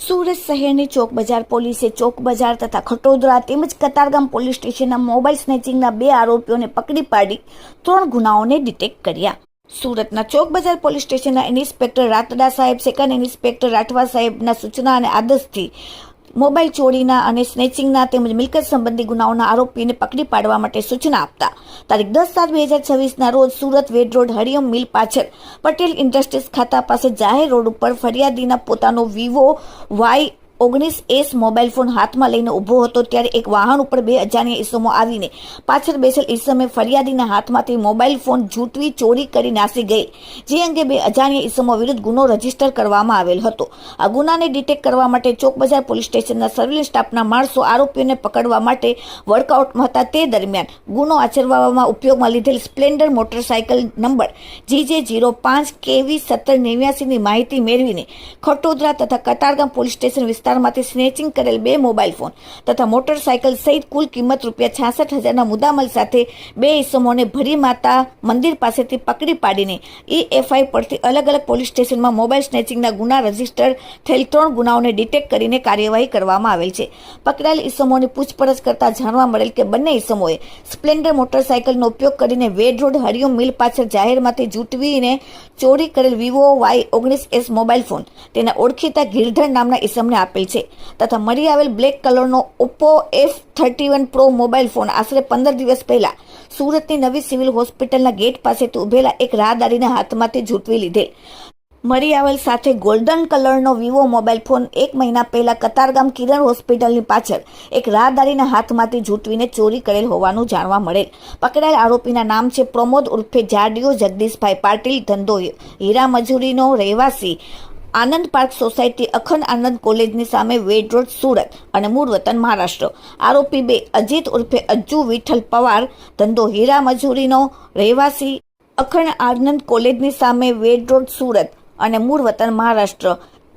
સુરત શહેરની ચોક બજાર પોલીસે ચોક બજાર તથા ખટોદરા તેમજ કતારગામ પોલીસ સ્ટેશનના મોબાઈલ સ્નેચિંગના 2 આરોપીઓને પકડી પાડી 3 ગુનાઓને ડિટેક્ટ કર્યા। સુરતના ચોક બજાર પોલીસ સ્ટેશનના ઇન્સ્પેક્ટર રાતડા સાહેબ, સેકન્ડ ઇન્સ્પેક્ટર રાઠવા સાહેબના સૂચના અને આદેશથી મોબાઈલ ચોરીના અને સ્નેચિંગના તેમજ મિલકત સંબંધી ગુનાઓના આરોપીને પકડી પાડવા માટે સૂચના આપતા તારીખ 10/7/2026ના રોજ સુરત વેડ રોડ હરિયમ મિલ પાછળ પટેલ ઇન્ડસ્ટ્રીઝ ખાતા પાસે જાહેર રોડ ઉપર ફરિયાદીના પોતાનો વિવો Y19S મોબાઈલ ફોન હાથમાં લઈને ઊભો હતો ત્યારે એક વાહન ઉપર 2 અજાણ્યા ઈસમો આવીને પાછળ બેસેલ ઈસમે ફરિયાદીના હાથમાંથી મોબાઈલ ફોન ઝૂંટવી ચોરી કરી નાસી ગઈ, જે અંગે 2 અજાણ્યા ઈસમો વિરુદ્ધ ગુનો રજીસ્ટર કરવામાં આવેલ હતો। આ ગુનાને ડિટેક્ટ કરવા માટે ચોક બજાર પોલીસ સ્ટેશનના સર્વેલન્સ સ્ટાફના માણસો આરોપીઓને પકડવા માટે વર્કઆઉટમાં હતા। તે દરમિયાન ગુનો આચરવામાં ઉપયોગમાં લીધેલ સ્પ્લેન્ડર મોટરસાયકલ નંબર GJ05KV1789ની માહિતી મેળવીને ખટોદરા તથા કતારગામ પોલીસ સ્ટેશન વિસ્તારમાંથી સ્નેચિંગ કરેલ 2 મોબાઈલ ફોન તથા મોટરસાયકલ સહિત કુલ કિંમત ₹66,000ના મુદ્દામાલ સાથે 2 ઈસમોને ભરી માતા મંદિર પાસેથી પકડી પાડીને EFI પરથી અલગ અલગ પોલીસ સ્ટેશનમાં મોબાઈલ સ્નેચિંગના ગુના રજીસ્ટર થયેલ 3 ગુનાઓને ડિટેક્ટ કરીને કાર્યવાહી કરવામાં આવેલ છે। પકડાયેલ ઈસમોની પૂછપરછ કરતા જાણવા મળેલ કે બંને ઈસમોએ સ્પ્લેન્ડર મોટરસાયકલનો ઉપયોગ કરીને વેડ રોડ હરિયમ મિલ પાછળ જાહેરમાંથી ઝૂંટવીને ચોરી કરેલ વિવો Y19S મોબાઈલ ફોન તેના ઓળખીતા ગિરધર નામના ઈસમને આપેલ છે તથા મળી આવેલ બ્લેક કલરનો Oppo F31 Pro mobile phone આશરે 15 દિવસ પહેલા સુરતની નવી સિવિલ હોસ્પિટલના ગેટ પાસેથી ઉભેલા એક રાહદારીના હાથમાંથી ઝૂંટવી લીધેલ। મળી આવેલ સાથે ગોલ્ડન કલરનો વિવો મોબાઈલ ફોન 1 મહિના પહેલા કતારગામ કિરણ હોસ્પિટલની પાછળ એક રાહદારીના હાથમાંથી ઝૂંટવીને ચોરી કરેલ હોવાનું જાણવા મળેલ। પકડાયેલ આરોપીના નામ છે પ્રમોદ ઉર્ફે જાડિયો જગદીશભાઈ પાટીલ, ધંધો હીરા મજૂરીનો, રહેવાસી આનંદ પાર્ક સોસાયટી, અખંડ આનંદ કોલેજની સામે વેડ રોડ, સુરત અને મૂળ વતન મહારાષ્ટ્ર। આરોપી 2 અજીત ઉર્ફે અજ્જુ વિઠ્ઠલ પવાર, ધંધો હીરા મજૂરીનો, રહેવાસી અખંડ આનંદ કોલેજની સામે વેડ રોડ, સુરત અને મૂળ વતન મહારાષ્ટ્ર।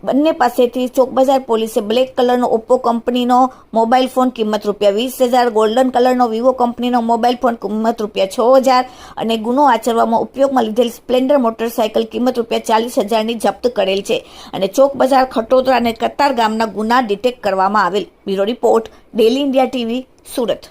બંને પાસેથી ચોક બજાર પોલીસે બ્લેક કલરનો ઓપ્પો કંપનીનો મોબાઈલ ફોન કિંમત ₹20,000, ગોલ્ડન કલરનો વિવો કંપનીનો મોબાઈલ ફોન કિંમત ₹6,000 અને ગુનો આચરવામાં ઉપયોગમાં લીધેલ સ્પ્લેન્ડર મોટરસાયકલ કિંમત ₹40,000ની જપ્ત કરેલ છે અને ચોક બજાર, ખટોદરા અને કતારગામના ગુના ડિટેક્ટ કરવામાં આવેલ। Bureau report, daily India TV, Surat.